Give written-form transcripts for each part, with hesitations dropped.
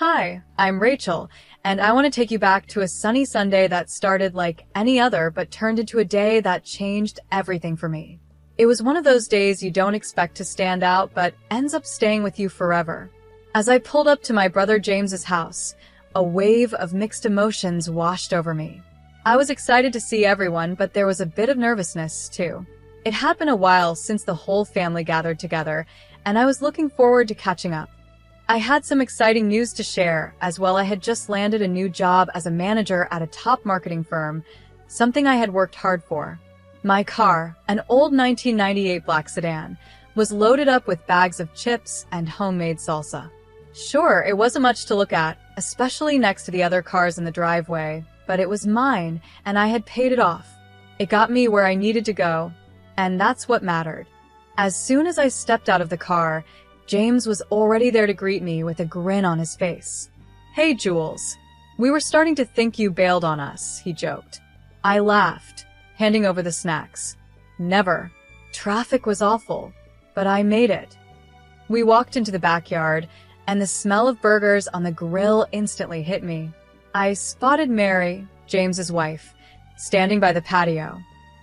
Hi, I'm Rachel, and I want to take you back to a sunny Sunday that started like any other but turned into a day that changed everything for me. It was one of those days you don't expect to stand out but ends up staying with you forever. As I pulled up to my brother James's house, a wave of mixed emotions washed over me. I was excited to see everyone, but there was a bit of nervousness too. It had been a while since the whole family gathered together, and I was looking forward to catching up. I had some exciting news to share, as well. I had just landed a new job as a manager at a top marketing firm, something I had worked hard for. My car, an old 1998 black sedan, was loaded up with bags of chips and homemade salsa. Sure, it wasn't much to look at, especially next to the other cars in the driveway, but it was mine, and I had paid it off. It got me where I needed to go, and that's what mattered. As soon as I stepped out of the car, James was already there to greet me with a grin on his face. "Hey, Jules. We were starting to think you bailed on us," he joked. I laughed, handing over the snacks. Never. Traffic was awful, but I made it. We walked into the backyard, and the smell of burgers on the grill instantly hit me. I spotted Mary, James's wife, standing by the patio.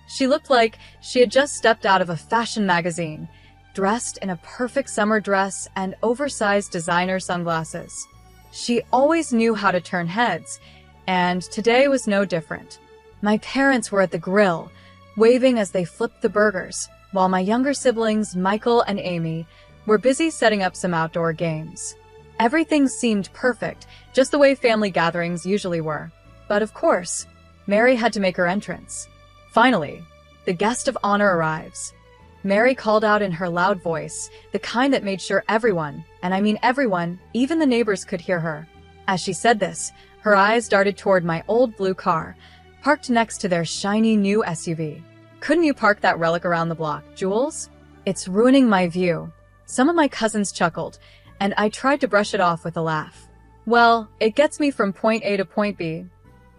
She looked like she had just stepped out of a fashion magazine, dressed in a perfect summer dress and oversized designer sunglasses. She always knew how to turn heads, and today was no different. My parents were at the grill, waving as they flipped the burgers, while my younger siblings, Michael and Amy, were busy setting up some outdoor games. Everything seemed perfect, just the way family gatherings usually were. But of course, Mary had to make her entrance. Finally, the guest of honor arrives. Mary called out in her loud voice, the kind that made sure everyone, and I mean everyone, even the neighbors, could hear her. As she said this, her eyes darted toward my old blue car, parked next to their shiny new SUV. "Couldn't you park that relic around the block, Jules? It's ruining my view." Some of my cousins chuckled, and I tried to brush it off with a laugh. "Well, it gets me from point A to point B,"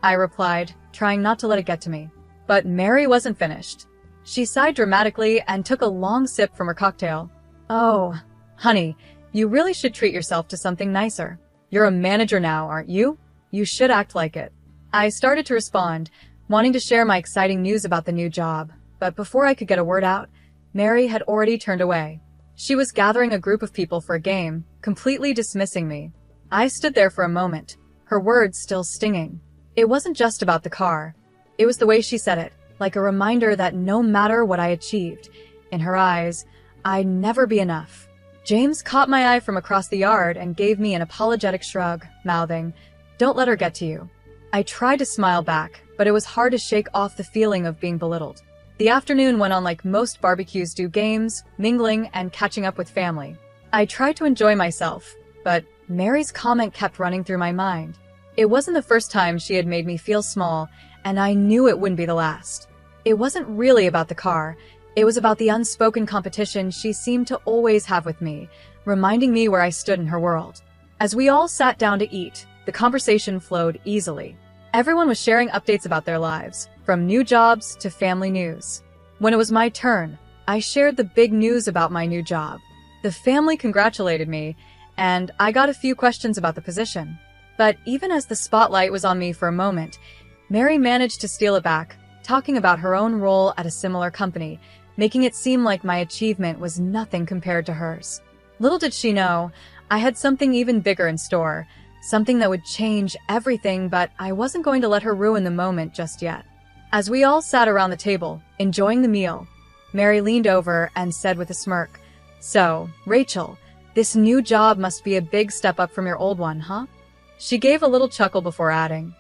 I replied, trying not to let it get to me. But Mary wasn't finished. She sighed dramatically and took a long sip from her cocktail. "Oh, honey, you really should treat yourself to something nicer. You're a manager now, aren't you? You should act like it." I started to respond, wanting to share my exciting news about the new job, but before I could get a word out, Mary had already turned away. She was gathering a group of people for a game, completely dismissing me. I stood there for a moment, her words still stinging. It wasn't just about the car. It was the way she said it, like a reminder that no matter what I achieved, in her eyes, I'd never be enough. James caught my eye from across the yard and gave me an apologetic shrug, mouthing, "Don't let her get to you." I tried to smile back, but it was hard to shake off the feeling of being belittled. The afternoon went on like most barbecues do, games, mingling, and catching up with family. I tried to enjoy myself, but Mary's comment kept running through my mind. It wasn't the first time she had made me feel small, and I knew it wouldn't be the last. It wasn't really about the car. It was about the unspoken competition she seemed to always have with me, reminding me where I stood in her world. As we all sat down to eat, the conversation flowed easily. Everyone was sharing updates about their lives, from new jobs to family news. When it was my turn, I shared the big news about my new job. The family congratulated me, and I got a few questions about the position. But even as the spotlight was on me for a moment, Mary managed to steal it back, talking about her own role at a similar company, making it seem like my achievement was nothing compared to hers. Little did she know, I had something even bigger in store, something that would change everything, but I wasn't going to let her ruin the moment just yet. As we all sat around the table, enjoying the meal, Mary leaned over and said with a smirk, "So, Rachel, this new job must be a big step up from your old one, huh?" She gave a little chuckle before adding,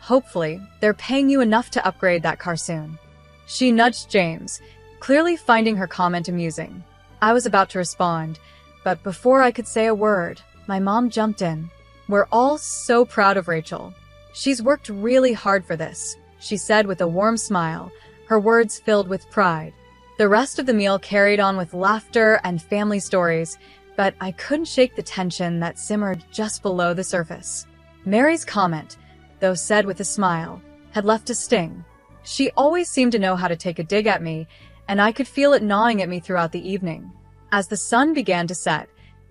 "Hopefully, they're paying you enough to upgrade that car soon." She nudged James, clearly finding her comment amusing. I was about to respond, but before I could say a word, my mom jumped in. "We're all so proud of Rachel. She's worked really hard for this," she said with a warm smile, her words filled with pride. The rest of the meal carried on with laughter and family stories, but I couldn't shake the tension that simmered just below the surface. Mary's comment, though said with a smile, had left a sting. She always seemed to know how to take a dig at me, and I could feel it gnawing at me throughout the evening. As the sun began to set,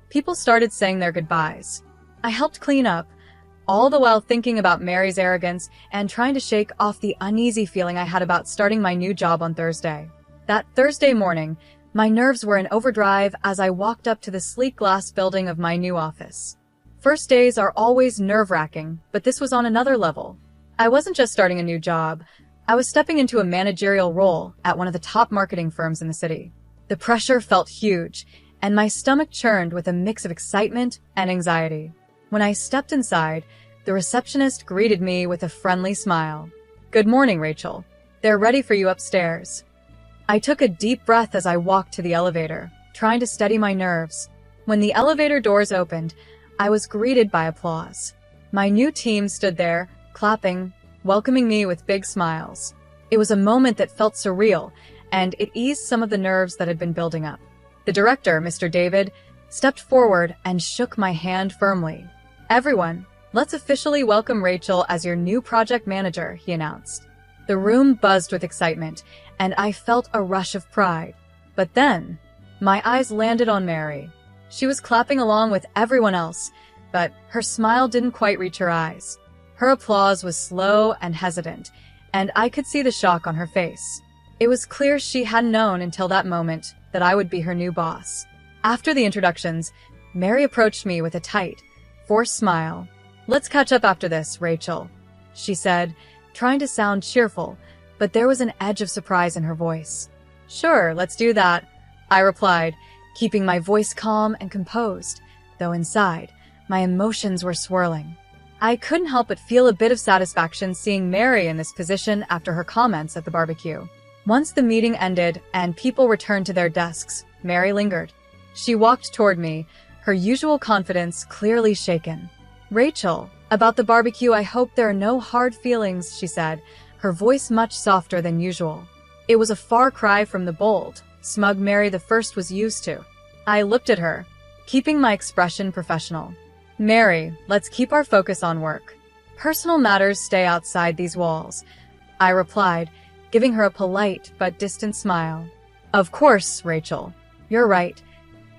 people started saying their goodbyes. I helped clean up, all the while thinking about Mary's arrogance and trying to shake off the uneasy feeling I had about starting my new job on Thursday. That Thursday morning, my nerves were in overdrive as I walked up to the sleek glass building of my new office. First days are always nerve-wracking, but this was on another level. I wasn't just starting a new job. I was stepping into a managerial role at one of the top marketing firms in the city. The pressure felt huge, and my stomach churned with a mix of excitement and anxiety. When I stepped inside, the receptionist greeted me with a friendly smile. "Good morning, Rachel. They're ready for you upstairs." I took a deep breath as I walked to the elevator, trying to steady my nerves. When the elevator doors opened, I was greeted by applause. My new team stood there, clapping, welcoming me with big smiles. It was a moment that felt surreal, and it eased some of the nerves that had been building up. The director, Mr. David, stepped forward and shook my hand firmly. "Everyone, let's officially welcome Rachel as your new project manager," he announced. The room buzzed with excitement, and I felt a rush of pride. But then, my eyes landed on Mary. She was clapping along with everyone else, but her smile didn't quite reach her eyes. Her applause was slow and hesitant, and I could see the shock on her face. It was clear she hadn't known until that moment that I would be her new boss. After the introductions, Mary approached me with a tight, forced smile. "Let's catch up after this, Rachel," she said, trying to sound cheerful, but there was an edge of surprise in her voice. "Sure, let's do that," I replied, keeping my voice calm and composed, though inside, my emotions were swirling. I couldn't help but feel a bit of satisfaction seeing Mary in this position after her comments at the barbecue. Once the meeting ended and people returned to their desks, Mary lingered. She walked toward me, her usual confidence clearly shaken. "Rachel, about the barbecue, I hope there are no hard feelings," she said, her voice much softer than usual. It was a far cry from the bold, smug Mary the First was used to. I looked at her, keeping my expression professional. "Mary, let's keep our focus on work. Personal matters stay outside these walls," I replied, giving her a polite but distant smile. "Of course, Rachel. You're right."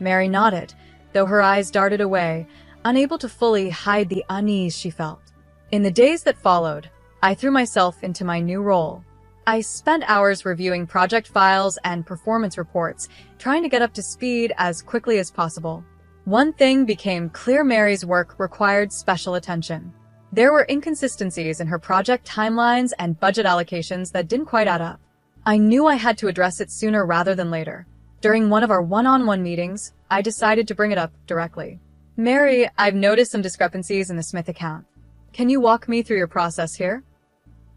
Mary nodded, though her eyes darted away, unable to fully hide the unease she felt. In the days that followed, I threw myself into my new role. I spent hours reviewing project files and performance reports, trying to get up to speed as quickly as possible. One thing became clear: Mary's work required special attention. There were inconsistencies in her project timelines and budget allocations that didn't quite add up. I knew I had to address it sooner rather than later. During one of our one-on-one meetings, I decided to bring it up directly. "Mary, I've noticed some discrepancies in the Smith account. Can you walk me through your process here?"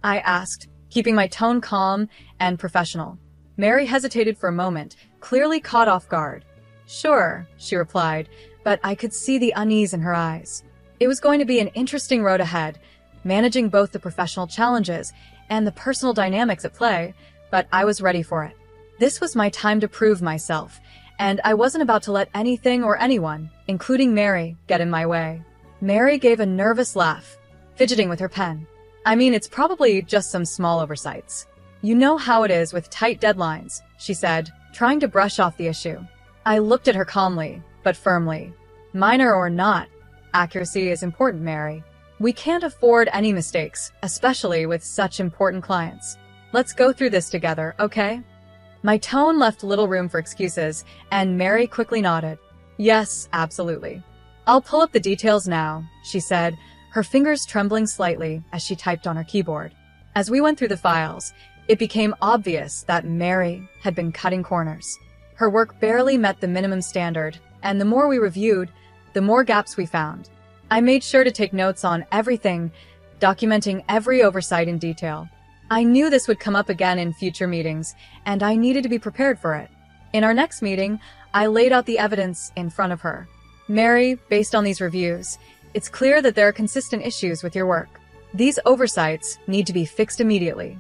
I asked, keeping my tone calm and professional. Mary hesitated for a moment, clearly caught off guard. "Sure," she replied, but I could see the unease in her eyes. It was going to be an interesting road ahead, managing both the professional challenges and the personal dynamics at play, but I was ready for it. This was my time to prove myself, and I wasn't about to let anything or anyone, including Mary, get in my way. Mary gave a nervous laugh, fidgeting with her pen. "I mean, it's probably just some small oversights. You know how it is with tight deadlines," she said, trying to brush off the issue. I looked at her calmly, but firmly. "Minor or not, accuracy is important, Mary. We can't afford any mistakes, especially with such important clients. Let's go through this together, okay?" My tone left little room for excuses, and Mary quickly nodded. "Yes, absolutely. I'll pull up the details now," she said, her fingers trembling slightly as she typed on her keyboard. As we went through the files, it became obvious that Mary had been cutting corners. Her work barely met the minimum standard, and the more we reviewed, the more gaps we found. I made sure to take notes on everything, documenting every oversight in detail. I knew this would come up again in future meetings, and I needed to be prepared for it. In our next meeting, I laid out the evidence in front of her. "Mary, based on these reviews, it's clear that there are consistent issues with your work. These oversights need to be fixed immediately."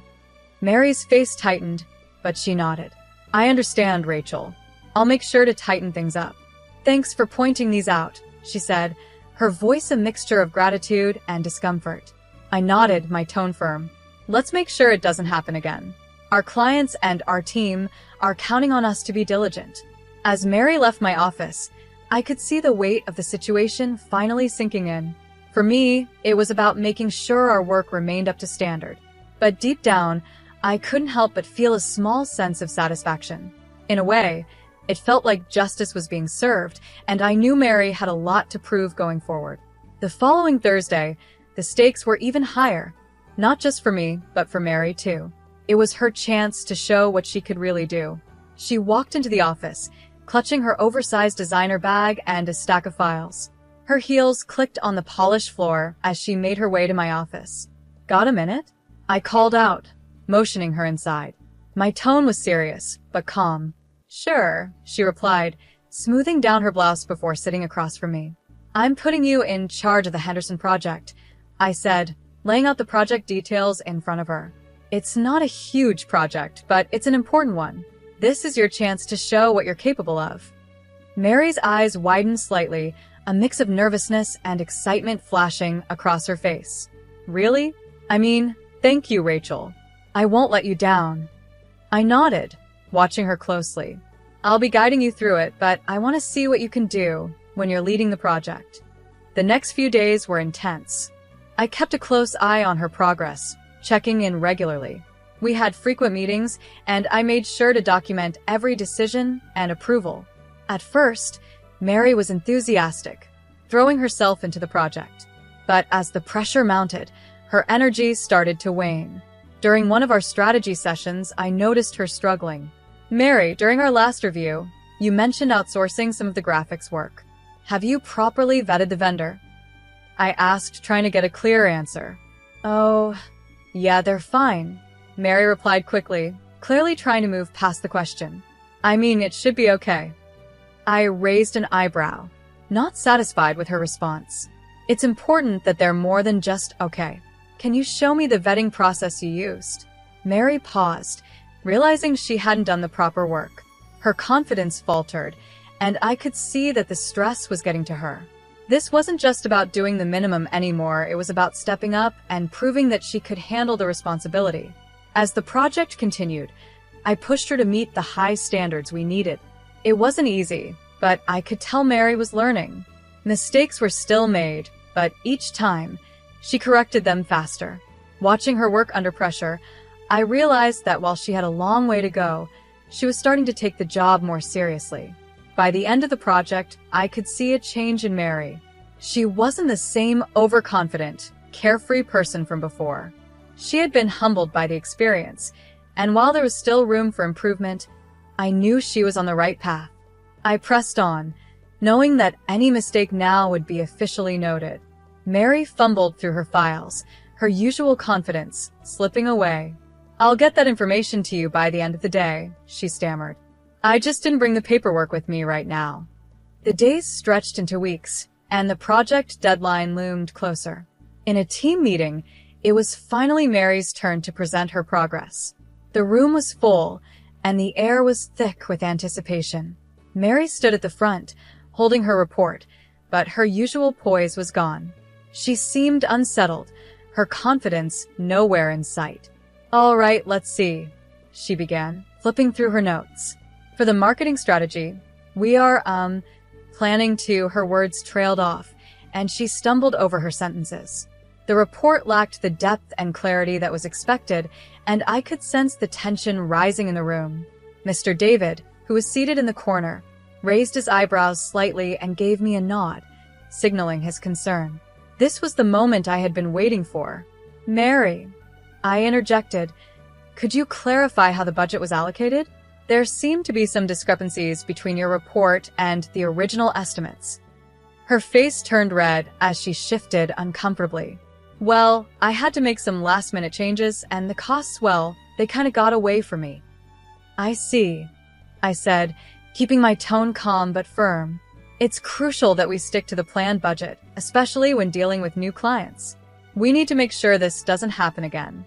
Mary's face tightened, but she nodded. "I understand, Rachel. I'll make sure to tighten things up." "Thanks for pointing these out," she said, her voice a mixture of gratitude and discomfort. I nodded, my tone firm. "Let's make sure it doesn't happen again. Our clients and our team are counting on us to be diligent." As Mary left my office, I could see the weight of the situation finally sinking in. For me, it was about making sure our work remained up to standard. But deep down, I couldn't help but feel a small sense of satisfaction. In a way, it felt like justice was being served, and I knew Mary had a lot to prove going forward. The following Thursday, the stakes were even higher. Not just for me, but for Mary too. It was her chance to show what she could really do. She walked into the office, clutching her oversized designer bag and a stack of files. Her heels clicked on the polished floor as she made her way to my office. "Got a minute?" I called out, motioning her inside. My tone was serious, but calm. "Sure," she replied, smoothing down her blouse before sitting across from me. "I'm putting you in charge of the Henderson project," I said, laying out the project details in front of her. "It's not a huge project, but it's an important one. This is your chance to show what you're capable of." Mary's eyes widened slightly, a mix of nervousness and excitement flashing across her face. "Really? I mean, thank you, Rachel. I won't let you down." I nodded, watching her closely. "I'll be guiding you through it, but I want to see what you can do when you're leading the project." The next few days were intense. I kept a close eye on her progress, checking in regularly. We had frequent meetings, and I made sure to document every decision and approval. At first, Mary was enthusiastic, throwing herself into the project. But as the pressure mounted, her energy started to wane. During one of our strategy sessions, I noticed her struggling. "Mary, during our last review, you mentioned outsourcing some of the graphics work. Have you properly vetted the vendor?" I asked, trying to get a clear answer. "Oh, yeah, they're fine," Mary replied quickly, clearly trying to move past the question. "I mean, it should be okay." I raised an eyebrow, not satisfied with her response. "It's important that they're more than just okay. Can you show me the vetting process you used?" Mary paused, realizing she hadn't done the proper work. Her confidence faltered, and I could see that the stress was getting to her. This wasn't just about doing the minimum anymore, it was about stepping up and proving that she could handle the responsibility. As the project continued, I pushed her to meet the high standards we needed. It wasn't easy, but I could tell Mary was learning. Mistakes were still made, but each time, she corrected them faster. Watching her work under pressure, I realized that while she had a long way to go, she was starting to take the job more seriously. By the end of the project, I could see a change in Mary. She wasn't the same overconfident, carefree person from before. She had been humbled by the experience, and while there was still room for improvement, I knew she was on the right path. I pressed on, knowing that any mistake now would be officially noted. Mary fumbled through her files, her usual confidence slipping away. "I'll get that information to you by the end of the day," she stammered. "I just didn't bring the paperwork with me right now." The days stretched into weeks, and the project deadline loomed closer. In a team meeting, it was finally Mary's turn to present her progress. The room was full, and the air was thick with anticipation. Mary stood at the front, holding her report, but her usual poise was gone. She seemed unsettled, her confidence nowhere in sight. "All right, let's see," she began, flipping through her notes. "For the marketing strategy, we are, planning to," her words trailed off, and she stumbled over her sentences. The report lacked the depth and clarity that was expected, and I could sense the tension rising in the room. Mr. David, who was seated in the corner, raised his eyebrows slightly and gave me a nod, signaling his concern. This was the moment I had been waiting for. "Mary," I interjected, "could you clarify how the budget was allocated? There seemed to be some discrepancies between your report and the original estimates." Her face turned red as she shifted uncomfortably. "Well, I had to make some last-minute changes, and the costs, well, they kind of got away from me." "I see," I said, keeping my tone calm but firm. "It's crucial that we stick to the planned budget, especially when dealing with new clients. We need to make sure this doesn't happen again."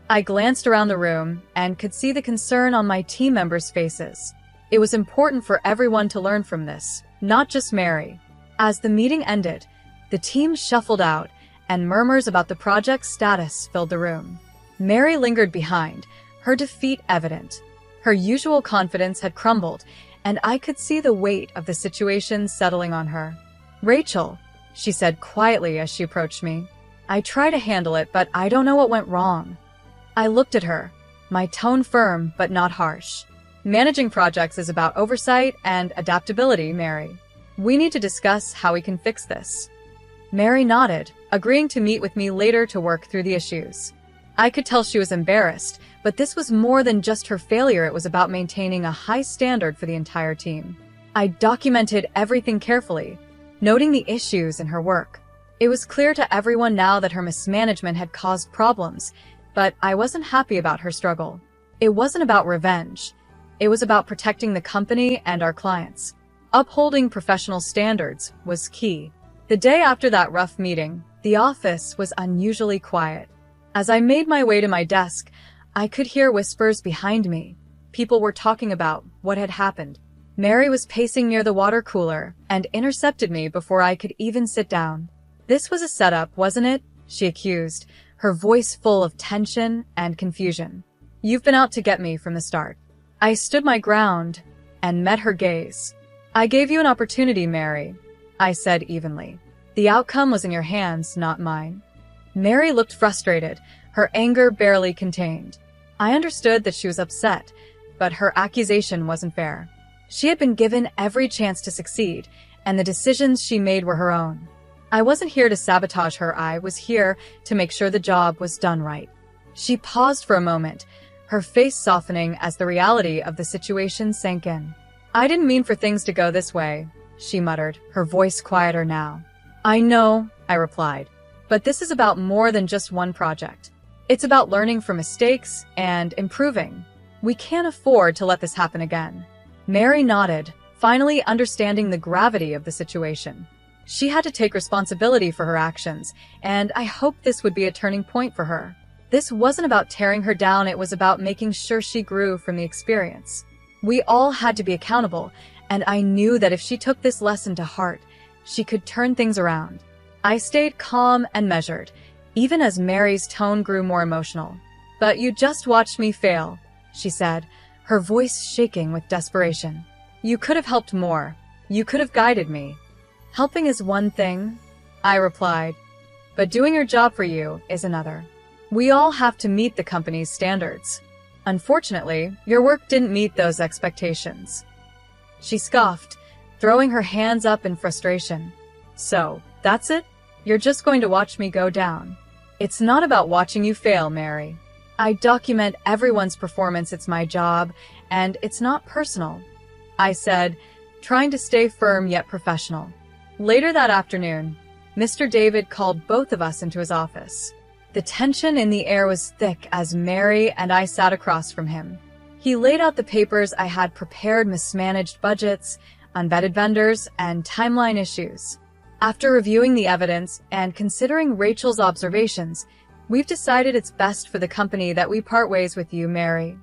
I glanced around the room and could see the concern on my team members' faces. It was important for everyone to learn from this, not just Mary. As the meeting ended, the team shuffled out, and murmurs about the project's status filled the room. Mary lingered behind, her defeat evident. Her usual confidence had crumbled, and I could see the weight of the situation settling on her. "Rachel," she said quietly as she approached me. "I try to handle it, but I don't know what went wrong." I looked at her, my tone firm but not harsh. "Managing projects is about oversight and adaptability, Mary. We need to discuss how we can fix this." Mary nodded, agreeing to meet with me later to work through the issues. I could tell she was embarrassed, but this was more than just her failure. It was about maintaining a high standard for the entire team. I documented everything carefully, noting the issues in her work. It was clear to everyone now that her mismanagement had caused problems, but I wasn't happy about her struggle. It wasn't about revenge. It was about protecting the company and our clients. Upholding professional standards was key. The day after that rough meeting, the office was unusually quiet. As I made my way to my desk, I could hear whispers behind me. People were talking about what had happened. Mary was pacing near the water cooler and intercepted me before I could even sit down. "This was a setup, wasn't it?" she accused, her voice full of tension and confusion. "You've been out to get me from the start." I stood my ground and met her gaze. "I gave you an opportunity, Mary," I said evenly. "The outcome was in your hands, not mine." Mary looked frustrated, her anger barely contained. I understood that she was upset, but her accusation wasn't fair. She had been given every chance to succeed, and the decisions she made were her own. I wasn't here to sabotage her. I was here to make sure the job was done right. She paused for a moment, her face softening as the reality of the situation sank in. "I didn't mean for things to go this way," she muttered, her voice quieter now. "I know," I replied, "but this is about more than just one project. It's about learning from mistakes and improving. We can't afford to let this happen again." Mary nodded, finally understanding the gravity of the situation. She had to take responsibility for her actions, and I hoped this would be a turning point for her. This wasn't about tearing her down, it was about making sure she grew from the experience. We all had to be accountable, and I knew that if she took this lesson to heart, she could turn things around. I stayed calm and measured, even as Mary's tone grew more emotional. "But you just watched me fail," she said, her voice shaking with desperation. "You could have helped more. You could have guided me." "Helping is one thing," I replied, "but doing your job for you is another. We all have to meet the company's standards. Unfortunately, your work didn't meet those expectations." She scoffed, throwing her hands up in frustration. "So, that's it? You're just going to watch me go down?" "It's not about watching you fail, Mary. I document everyone's performance. It's my job, and it's not personal," I said, trying to stay firm yet professional. Later that afternoon, Mr. David called both of us into his office. The tension in the air was thick as Mary and I sat across from him. He laid out the papers I had prepared: mismanaged budgets, unvetted vendors, and timeline issues. "After reviewing the evidence and considering Rachel's observations, we've decided it's best for the company that we part ways with you, Mary,"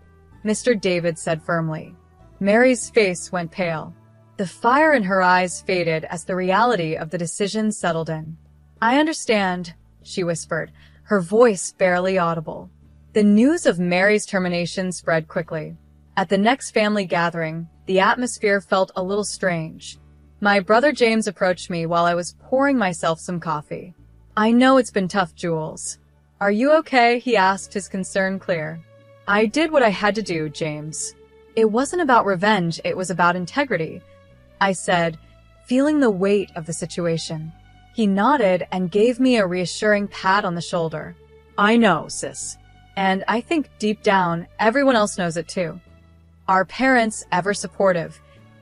Mr. David said firmly. Mary's face went pale. The fire in her eyes faded as the reality of the decision settled in. "I understand," she whispered, her voice barely audible. The news of Mary's termination spread quickly. At the next family gathering, the atmosphere felt a little strange. My brother James approached me while I was pouring myself some coffee. "I know it's been tough, Jules. Are you okay?" he asked, his concern clear. "I did what I had to do, James. It wasn't about revenge, it was about integrity," I said, feeling the weight of the situation. He nodded and gave me a reassuring pat on the shoulder. "I know, sis. And I think deep down, everyone else knows it too." Our parents, ever supportive,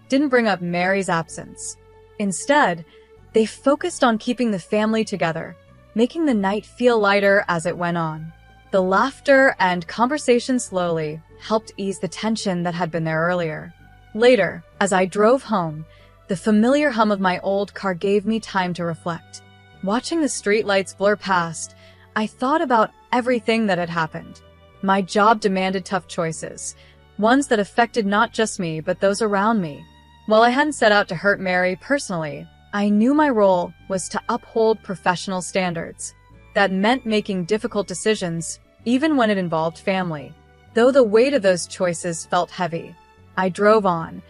didn't bring up Mary's absence. Instead, they focused on keeping the family together, making the night feel lighter as it went on. The laughter and conversation slowly helped ease the tension that had been there earlier. Later, as I drove home, the familiar hum of my old car gave me time to reflect. Watching the streetlights blur past, I thought about everything that had happened. My job demanded tough choices, ones that affected not just me but those around me. While I hadn't set out to hurt Mary personally, I knew my role was to uphold professional standards. That meant making difficult decisions, even when it involved family. Though the weight of those choices felt heavy, I drove on,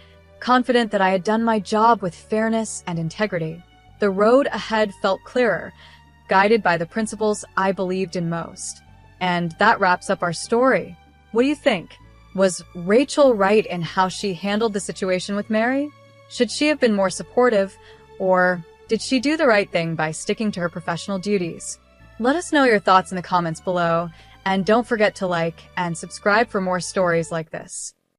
confident that I had done my job with fairness and integrity. The road ahead felt clearer, guided by the principles I believed in most. And that wraps up our story. What do you think? Was Rachel right in how she handled the situation with Mary? Should she have been more supportive, or did she do the right thing by sticking to her professional duties? Let us know your thoughts in the comments below, and don't forget to like and subscribe for more stories like this.